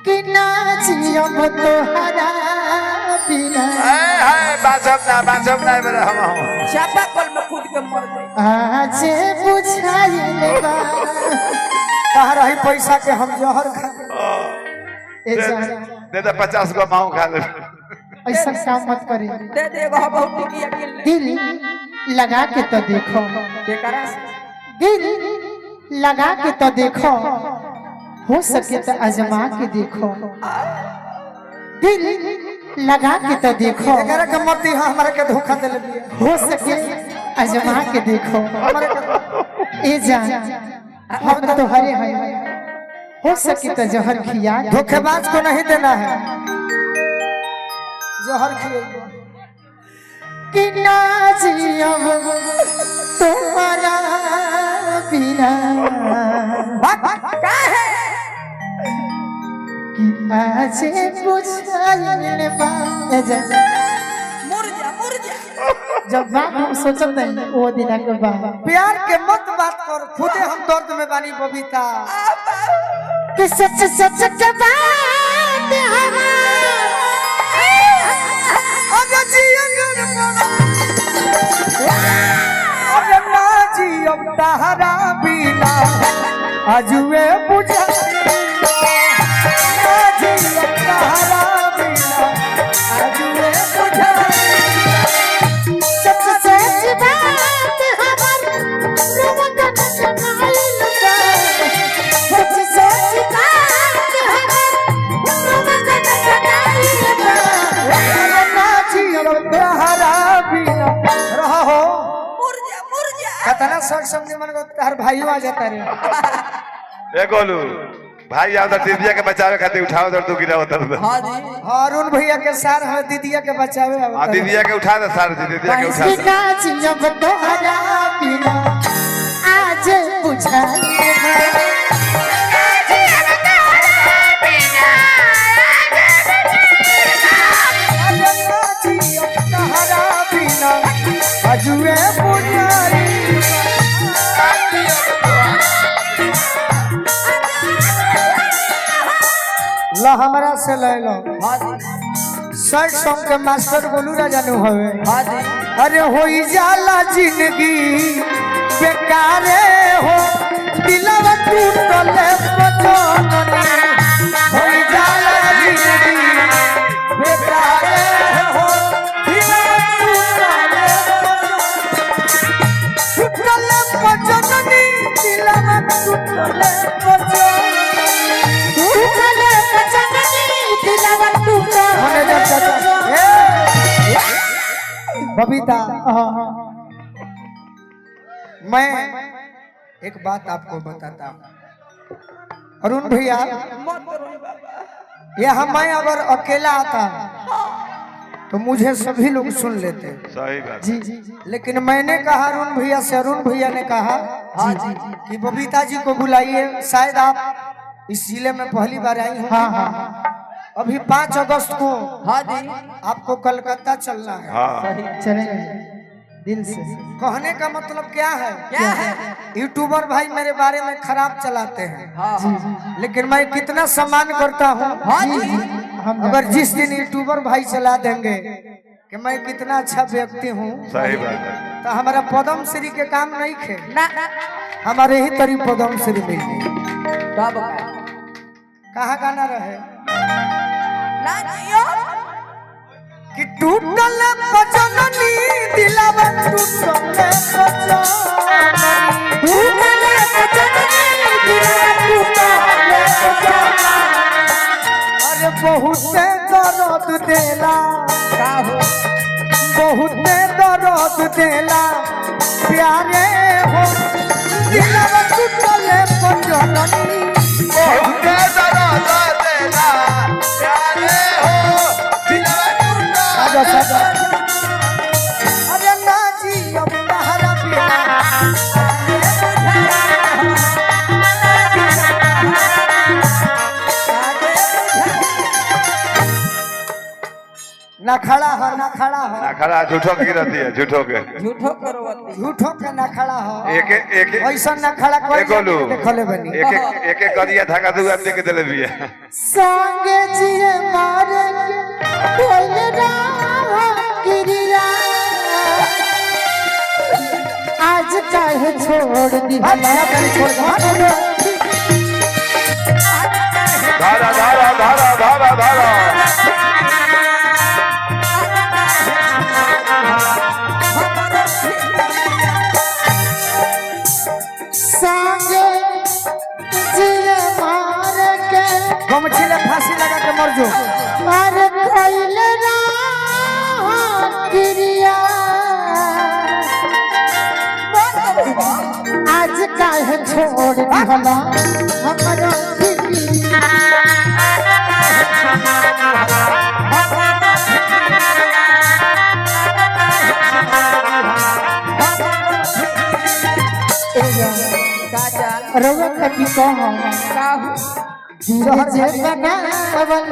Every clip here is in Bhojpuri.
कि ना जियम तोहरा बिना बासम ना मेरा हम चापा कल में कूद के मर गए। आज बुझाइले बा कहा रही पैसा के हम जहर खा ए जान दे 50 को माऊ खा ले। ऐसा काम मत करे दे दे वह बहुत टिकिया के ले दिल लगा के तो देखो बेकरा से दिल लगा के तो देखो हो सके तो आजमा के देखो दिल लगा के तो देखो एकरा के मत दी हमरा के धोखा देले बिया हो सके आजमा के देखो ए जान हम तो हरे हैं हो सके तो जहर खिया के धोखेबाज को नहीं देना है जहर खिएगा कि ना जियम तुम्हारा बिना का है कि आज बुझाइले बा ए जान मुर जा जब बात हम सोचत नहीं वो दिन के बाद प्यार के मत बात कर खुदे हम दर्द में बानी बबीता कि सच सच के बात अरे जी अरे ना जी अब तहरा बिना आजुए बुझा ना जी अब तहरा बिना आजुए बुझा सच सच बात हमर रोवत न जनाइल बा सच सच बात हमर रोवत न जनाइल बा अरे ना जी अब तहरा बिना रहो मुर जा कतना सर समझे मन को तार भाईओ आ जाता रे ए गोलू भाई आओ तो दीदिया के बचावे खातिर उठाओ तो तू गिरा उतर दे। हां जी अरुण भैया के सार है दीदिया के बचावे आ दीदिया के उठा दे सार दीदिया के उठा कि दे। ना जियम तोहरा बिना आज बुझाइले बा अजुए पुजारी ला हमरा से ले लो हां जी सर्ट सॉन्ग के मास्टर गोलू राजा नु हवे हां जी अरे होई जाला जिंदगी बेकारे हो दिलवा टूटले पचननी होई जाला जिंदगी बेकारे हो दिलवा टूटले पचननी दिलवा टूटले पचननी टूटले पचननी दिलवा टूटा होने जा चाचा बबीता मैं एक बात आपको बताता हूँ अरुण भैया मत रोई बाबा यहाँ मैं अगर अकेला आता तो मुझे सभी लोग सुन लेते सही बात। जी लेकिन मैंने कहा अरुण भैया से अरुण भैया ने कहा हां जी कि बबीता जी को बुलाइए शायद आप इस जिले में पहली बार आई हो हाँ हाँ अभी 5 अगस्त को हां जी आपको कलकत्ता चलना है हां चलेंगे दिल से कहने का मतलब क्या है क्या है यूट्यूबर भाई मेरे बारे में खराब चलाते हैं हां लेकिन मैं कितना सम्मान करता हूँ हां जी हम अगर जिस दिन यूट्यूबर भाई चला देंगे कि मैं कितना अच्छा व्यक्ति हूँ सही बात है। तो हमारा पद्म श्री के काम नहीं खे ना हमारे ही तरी पद्म श्री मिल गई बाबा कहाँ गाना रहे ना जियो कि टूटल पचननी दिलवा टूटल पचननी टूटले पचननी दिलवा टूटा अरे बहुत दर्द देला का हो बहुत दर्द देला प्यारे हो दिलवा टूटल पचननी बहुत दर्द देला प्यारे हो दिलवा टूटा। साजा साजा अरे ना जी अब तहरा बिना ना खड़ा हो ना खड़ा हो ना खड़ा झूठो की रहती है झूठो के झूठो करवती झूठो के ना खड़ा हो एक ऐसा ना खड़ा कोई गोलू देखले बनी एक करिया धागा दू अपने के दिले भी है संगे जिए मारे कोई राह गिरिया आज काहे छोड़ दी भला कर छोड़ दो धारा धारा धारा धारा धारा संगे जिए मारे के गमछी ले फांसी लगा के मर जो अरे कोई राह गिरिया आज काहे छोड़ दी भला हमारा रवा कभी कहो दिल जे बनावल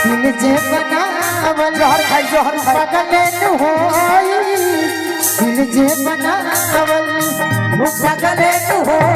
दिल जे बनावल जहर खाई जहर खाई पगले नु होई दिल जे बनावल वो पगले नु होई